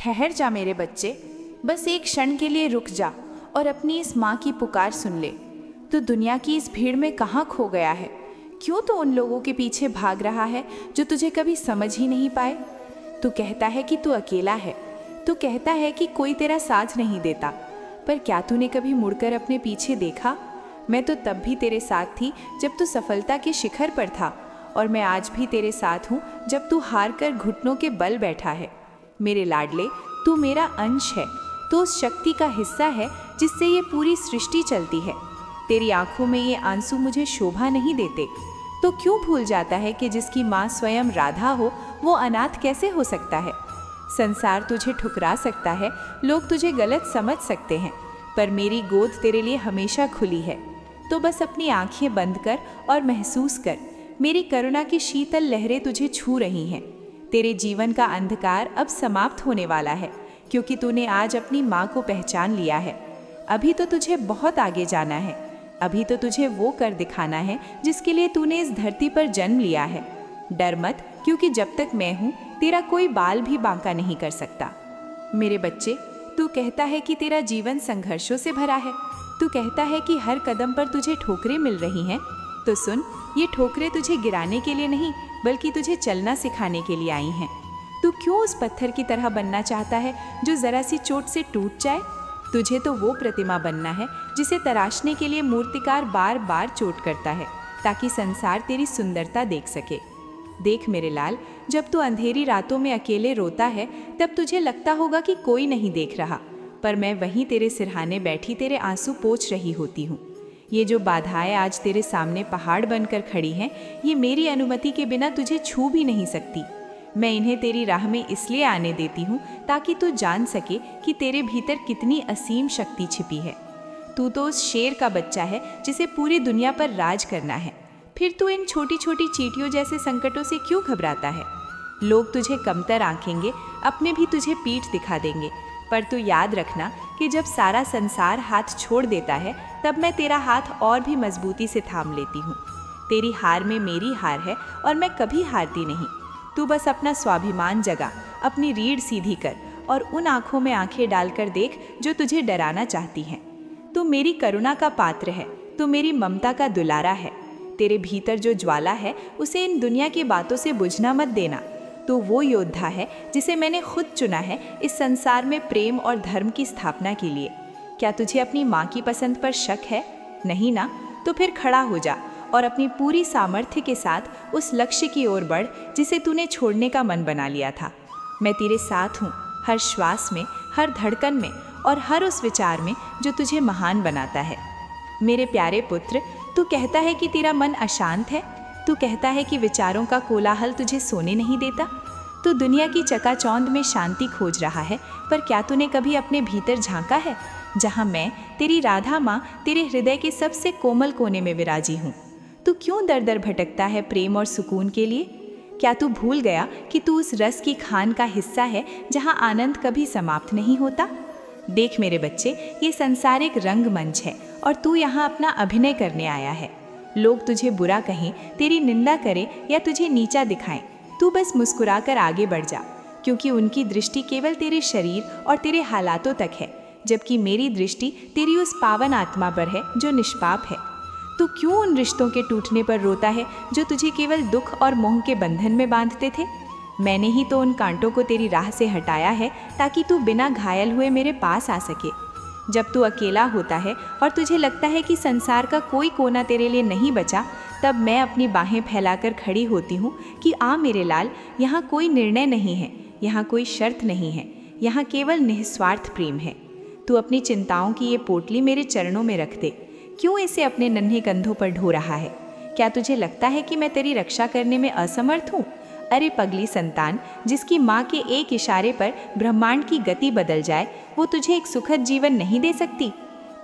ठहर जा मेरे बच्चे, बस एक क्षण के लिए रुक जा और अपनी इस माँ की पुकार सुन ले। तू दुनिया की इस भीड़ में कहाँ खो गया है? क्यों तो उन लोगों के पीछे भाग रहा है जो तुझे कभी समझ ही नहीं पाए? तू कहता है कि तू अकेला है, तू कहता है कि कोई तेरा साथ नहीं देता, पर क्या तूने कभी मुड़कर अपने पीछे देखा? मैं तो तब भी तेरे साथ थी जब तू सफलता के शिखर पर था, और मैं आज भी तेरे साथ हूँ जब तू हार कर घुटनों के बल बैठा है। मेरे लाडले, तू मेरा अंश है, तू उस शक्ति का हिस्सा है जिससे ये पूरी सृष्टि चलती है। तेरी आंखों में ये आंसू मुझे शोभा नहीं देते। तो क्यों भूल जाता है कि जिसकी माँ स्वयं राधा हो वो अनाथ कैसे हो सकता है? संसार तुझे ठुकरा सकता है, लोग तुझे गलत समझ सकते हैं, पर मेरी गोद तेरे लिए हमेशा खुली है। तो बस अपनी आंखें बंद कर और महसूस कर, मेरी करुणा की शीतल लहरें तुझे छू रही हैं। तेरे जीवन का अंधकार अब समाप्त होने वाला है, क्योंकि तूने आज अपनी माँ को पहचान लिया है। अभी तो तुझे बहुत आगे जाना है, अभी तो तुझे वो कर दिखाना है जिसके लिए तूने इस धरती पर जन्म लिया है। डर मत, क्योंकि जब तक मैं हूँ तेरा कोई बाल भी बांका नहीं कर सकता। मेरे बच्चे, तू कहता है कि तेरा जीवन संघर्षों से भरा है, तू कहता है कि हर कदम पर तुझे ठोकरें मिल रही हैं। तो सुन, ये ठोकरें तुझे गिराने के लिए नहीं, बल्कि तुझे चलना सिखाने के लिए आई हैं। तू क्यों उस पत्थर की तरह बनना चाहता है जो जरा सी चोट से टूट जाए? तुझे तो वो प्रतिमा बनना है जिसे तराशने के लिए मूर्तिकार बार बार चोट करता है, ताकि संसार तेरी सुंदरता देख सके। देख मेरे लाल, जब तू अंधेरी रातों में अकेले रोता है तब तुझे लगता होगा कि कोई नहीं देख रहा, पर मैं वहीं तेरे सिरहाने बैठी तेरे आंसू पोंछ रही होती हूँ। ये जो बाधाएं आज तेरे सामने पहाड़ बनकर खड़ी हैं, ये मेरी अनुमति के बिना तुझे छू भी नहीं सकती। मैं इन्हें तेरी राह में इसलिए आने देती हूँ ताकि तू जान सके कि तेरे भीतर कितनी असीम शक्ति छिपी है। तू तो उस शेर का बच्चा है जिसे पूरी दुनिया पर राज करना है। फिर तू इन छोटी छोटी चींटियों जैसे संकटों से क्यों घबराता है? लोग तुझे कमतर आंकेंगे, अपने भी तुझे पीठ दिखा देंगे, पर तू याद रखना कि जब सारा संसार हाथ छोड़ देता है तब मैं तेरा हाथ और भी मजबूती से थाम लेती हूँ। तेरी हार में मेरी हार है और मैं कभी हारती नहीं। तू बस अपना स्वाभिमान जगा, अपनी रीढ़ सीधी कर और उन आंखों में आंखें डालकर देख जो तुझे डराना चाहती हैं। तू मेरी करुणा का पात्र है, तू मेरी ममता का दुलारा है। तेरे भीतर जो ज्वाला है उसे इन दुनिया की बातों से बुझना मत देना। तू वो योद्धा है जिसे मैंने खुद चुना है इस संसार में प्रेम और धर्म की स्थापना के लिए। क्या तुझे अपनी माँ की पसंद पर शक है? नहीं ना? तो फिर खड़ा हो जा और अपनी पूरी सामर्थ्य के साथ उस लक्ष्य की ओर बढ़ जिसे तूने छोड़ने का मन बना लिया था। मैं तेरे साथ हूँ, हर श्वास में, हर धड़कन में और हर उस विचार में जो तुझे महान बनाता है। मेरे प्यारे पुत्र, तू कहता है कि तेरा मन अशांत है, तू कहता है कि विचारों का कोलाहल तुझे सोने नहीं देता। तू दुनिया की चकाचौंध में शांति खोज रहा है, पर क्या तूने कभी अपने भीतर झांका है, जहाँ मैं, तेरी राधा माँ, तेरे हृदय के सबसे कोमल कोने में विराजी हूँ? तू क्यों दर दर भटकता है प्रेम और सुकून के लिए? क्या तू भूल गया कि तू उस रस की खान का हिस्सा है जहाँ आनंद कभी समाप्त नहीं होता? देख मेरे बच्चे, ये संसार एक रंगमंच है और तू यहाँ अपना अभिनय करने आया है। लोग तुझे बुरा कहें, तेरी निंदा करें या तुझे नीचा दिखाएं, तू बस मुस्कुराकर आगे बढ़ जा, क्योंकि उनकी दृष्टि केवल तेरे शरीर और तेरे हालातों तक है, जबकि मेरी दृष्टि तेरी उस पावन आत्मा पर है जो निष्पाप है। तू क्यों उन रिश्तों के टूटने पर रोता है जो तुझे केवल दुख और मोह के बंधन में बांधते थे? मैंने ही तो उन कांटों को तेरी राह से हटाया है ताकि तू बिना घायल हुए मेरे पास आ सके। जब तू अकेला होता है और तुझे लगता है कि संसार का कोई कोना तेरे लिए नहीं बचा, तब मैं अपनी बाहें फैलाकर खड़ी होती हूँ कि आ मेरे लाल, यहाँ कोई निर्णय नहीं है, यहाँ कोई शर्त नहीं है, यहाँ केवल निस्वार्थ प्रेम है। तू अपनी चिंताओं की ये पोटली मेरे चरणों में रख दे। क्यों इसे अपने नन्हे कंधों पर ढो रहा है? क्या तुझे लगता है कि मैं तेरी रक्षा करने में असमर्थ हूँ? अरे पगली संतान, जिसकी माँ के एक इशारे पर ब्रह्मांड की गति बदल जाए, वो तुझे एक सुखद जीवन नहीं दे सकती।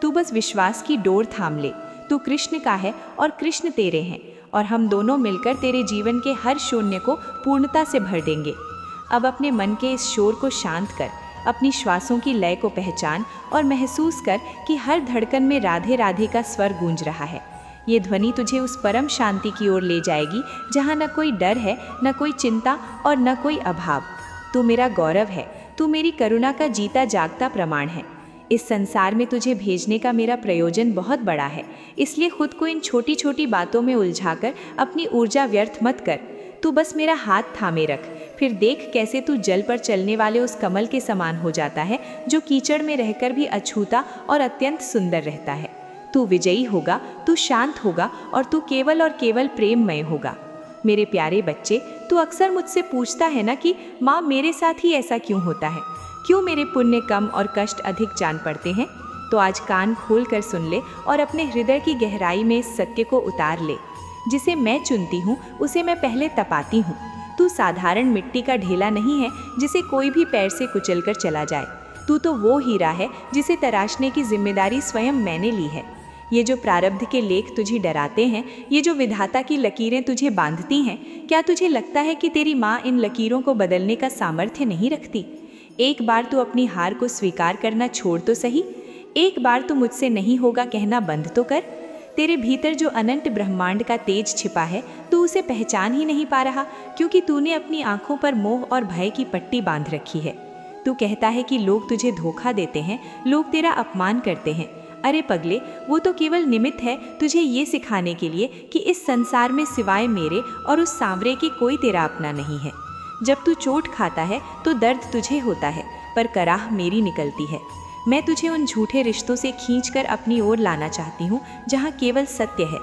तू बस विश्वास की डोर थाम ले। तू कृष्ण का है और कृष्ण तेरे हैं, और हम दोनों मिलकर तेरे जीवन के हर शून्य को पूर्णता से भर देंगे। अब अपने मन के इस शोर को शांत कर, अपनी श्वासों की लय को पहचान और महसूस कर कि हर धड़कन में राधे राधे का स्वर गूंज रहा है। ये ध्वनि तुझे उस परम शांति की ओर ले जाएगी जहाँ न कोई डर है, न कोई चिंता और न कोई अभाव। तू मेरा गौरव है, तू मेरी करुणा का जीता जागता प्रमाण है। इस संसार में तुझे भेजने का मेरा प्रयोजन बहुत बड़ा है, इसलिए खुद को इन छोटी छोटी बातों में उलझाकर अपनी ऊर्जा व्यर्थ मत कर। तू बस मेरा हाथ थामे रख, फिर देख कैसे तू जल पर चलने वाले उस कमल के समान हो जाता है जो कीचड़ में रहकर भी अछूता और अत्यंत सुंदर रहता है। तू विजयी होगा, तू शांत होगा और तू केवल और केवल प्रेममय होगा। मेरे प्यारे बच्चे, तू अक्सर मुझसे पूछता है ना कि माँ मेरे साथ ही ऐसा क्यों होता है, क्यों मेरे पुण्य कम और कष्ट अधिक जान पड़ते हैं। तो आज कान खोल कर सुन ले और अपने हृदय की गहराई में इस सत्य को उतार ले। जिसे मैं चुनती हूँ उसे मैं पहले तपाती हूँ। तू साधारण मिट्टी का ढेला नहीं है जिसे कोई भी पैर से कुचल कर चला जाए। तू तो वो हीरा है जिसे तराशने की जिम्मेदारी स्वयं मैंने ली है। ये जो प्रारब्ध के लेख तुझे डराते हैं, ये जो विधाता की लकीरें तुझे बांधती हैं, क्या तुझे लगता है कि तेरी माँ इन लकीरों को बदलने का सामर्थ्य नहीं रखती? एक बार तू अपनी हार को स्वीकार करना छोड़ तो सही। एक बार तू मुझसे नहीं होगा कहना बंद तो कर। तेरे भीतर जो अनंत ब्रह्मांड का तेज छिपा है, तू उसे पहचान ही नहीं पा रहा, क्योंकि तूने अपनी आंखों पर मोह और भय की पट्टी बांध रखी है। तू कहता है कि लोग तुझे धोखा देते हैं, लोग तेरा अपमान करते हैं। अरे पगले, वो तो केवल निमित्त है तुझे ये सिखाने के लिए कि इस संसार में सिवाय मेरे और उस सांवरे के कोई तेरा अपना नहीं है। जब तू चोट खाता है तो दर्द तुझे होता है, पर कराह मेरी निकलती है। मैं तुझे उन झूठे रिश्तों से खींचकर अपनी ओर लाना चाहती हूँ जहाँ केवल सत्य है।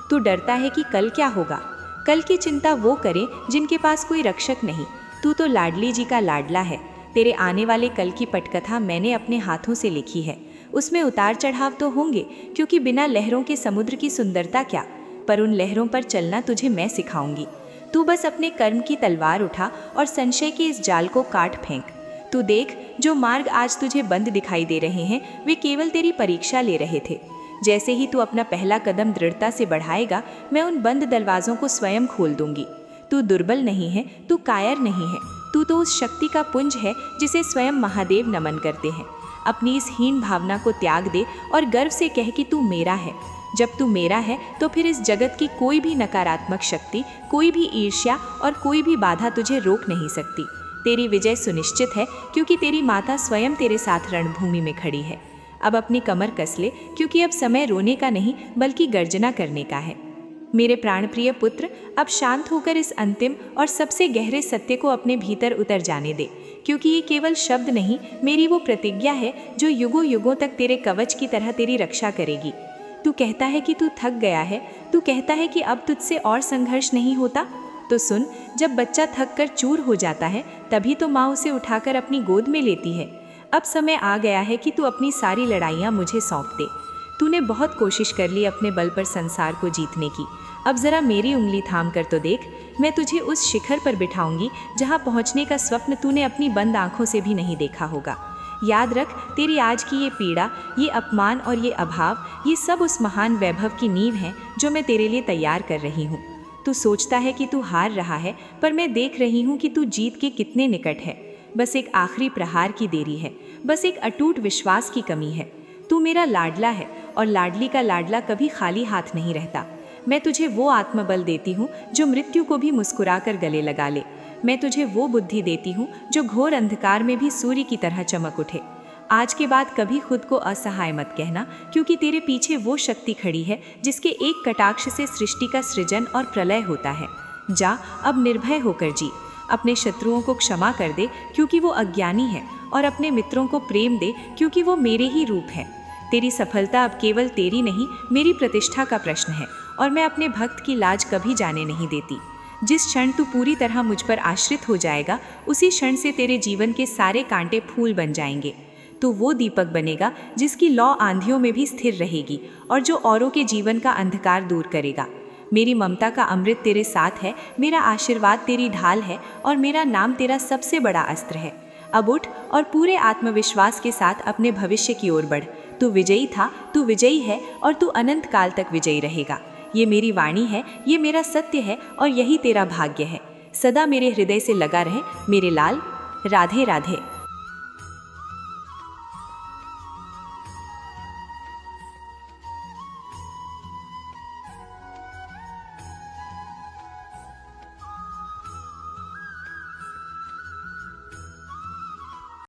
तू डरता है कि कल क्या होगा। कल की चिंता वो करें जिनके पास कोई रक्षक नहीं। तू तो लाडली जी का लाडला है। तेरे आने वाले कल की पटकथा मैंने अपने हाथों से लिखी है। उसमें उतार चढ़ाव तो होंगे, क्योंकि बिना लहरों के समुद्र की सुंदरता क्या, पर उन लहरों पर चलना तुझे मैं सिखाऊंगी। तू बस अपने कर्म की तलवार उठा और संशय के इस जाल को काट फेंक। तू देख, जो मार्ग आज तुझे बंद दिखाई दे रहे हैं वे केवल तेरी परीक्षा ले रहे थे। जैसे ही तू अपना पहला कदम दृढ़ता से बढ़ाएगा, मैं उन बंद दरवाजों को स्वयं खोल दूंगी। तू दुर्बल नहीं है, तू कायर नहीं है। तू तो उस शक्ति का पुंज है जिसे स्वयं महादेव नमन करते हैं। अपनी इस हीन भावना को त्याग दे और गर्व से कह कि तू मेरा है। जब तू मेरा है तो फिर इस जगत की कोई भी नकारात्मक शक्ति, कोई भी ईर्ष्या और कोई भी बाधा तुझे रोक नहीं सकती। तेरी विजय सुनिश्चित है, क्योंकि तेरी माता स्वयं तेरे साथ रणभूमि में खड़ी है। अब अपनी कमर कस ले, क्योंकि अब समय रोने का नहीं बल्कि गर्जना करने का है। मेरे प्राणप्रिय पुत्र, अब शांत होकर इस अंतिम और सबसे गहरे सत्य को अपने भीतर उतर जाने दे, क्योंकि ये केवल शब्द नहीं, मेरी वो प्रतिज्ञा है जो युगों युगों तक तेरे कवच की तरह तेरी रक्षा करेगी। तू कहता है कि तू थक गया है, तू कहता है कि अब तुझसे और संघर्ष नहीं होता। तो सुन, जब बच्चा थक कर चूर हो जाता है तभी तो माँ उसे उठाकर अपनी गोद में लेती है। अब समय आ गया है कि तू अपनी सारी लड़ाइयाँ मुझे सौंप दे। तूने बहुत कोशिश कर ली अपने बल पर संसार को जीतने की। अब जरा मेरी उंगली थाम कर तो देख, मैं तुझे उस शिखर पर बिठाऊंगी जहाँ पहुँचने का स्वप्न तूने अपनी बंद आंखों से भी नहीं देखा होगा। याद रख, तेरी आज की ये पीड़ा, ये अपमान और ये अभाव, ये सब उस महान वैभव की नींव है जो मैं तेरे लिए तैयार कर रही हूँ। तू सोचता है कि तू हार रहा है, पर मैं देख रही हूँ कि तू जीत के कितने निकट है। बस एक आखिरी प्रहार की देरी है, बस एक अटूट विश्वास की कमी है। तू मेरा लाडला है और लाडली का लाडला कभी खाली हाथ नहीं रहता। मैं तुझे वो आत्मबल देती हूँ जो मृत्यु को भी मुस्कुराकर गले लगा ले। मैं तुझे वो बुद्धि देती हूँ जो घोर अंधकार में भी सूर्य की तरह चमक उठे। आज के बाद कभी खुद को असहाय मत कहना, क्योंकि तेरे पीछे वो शक्ति खड़ी है जिसके एक कटाक्ष से सृष्टि का सृजन और प्रलय होता है। जा, अब निर्भय होकर जी। अपने शत्रुओं को क्षमा कर दे, क्योंकि वो अज्ञानी है, और अपने मित्रों को प्रेम दे, क्योंकि वो मेरे ही रूप है। तेरी सफलता अब केवल तेरी नहीं, मेरी प्रतिष्ठा का प्रश्न है, और मैं अपने भक्त की लाज कभी जाने नहीं देती। जिस क्षण तू पूरी तरह मुझ पर आश्रित हो जाएगा, उसी क्षण से तेरे जीवन के सारे कांटे फूल बन जाएंगे। तू वो दीपक बनेगा जिसकी लौ आंधियों में भी स्थिर रहेगी और जो औरों के जीवन का अंधकार दूर करेगा। मेरी ममता का अमृत तेरे साथ है, मेरा आशीर्वाद तेरी ढाल है, और मेरा नाम तेरा सबसे बड़ा अस्त्र है। अब उठ और पूरे आत्मविश्वास के साथ अपने भविष्य की ओर बढ़। तू विजयी था, तू विजयी है, और तू अनंत काल तक विजयी रहेगा। ये मेरी वाणी है, ये मेरा सत्य है, और यही तेरा भाग्य है। सदा मेरे हृदय से लगा रहे मेरे लाल। राधे राधे।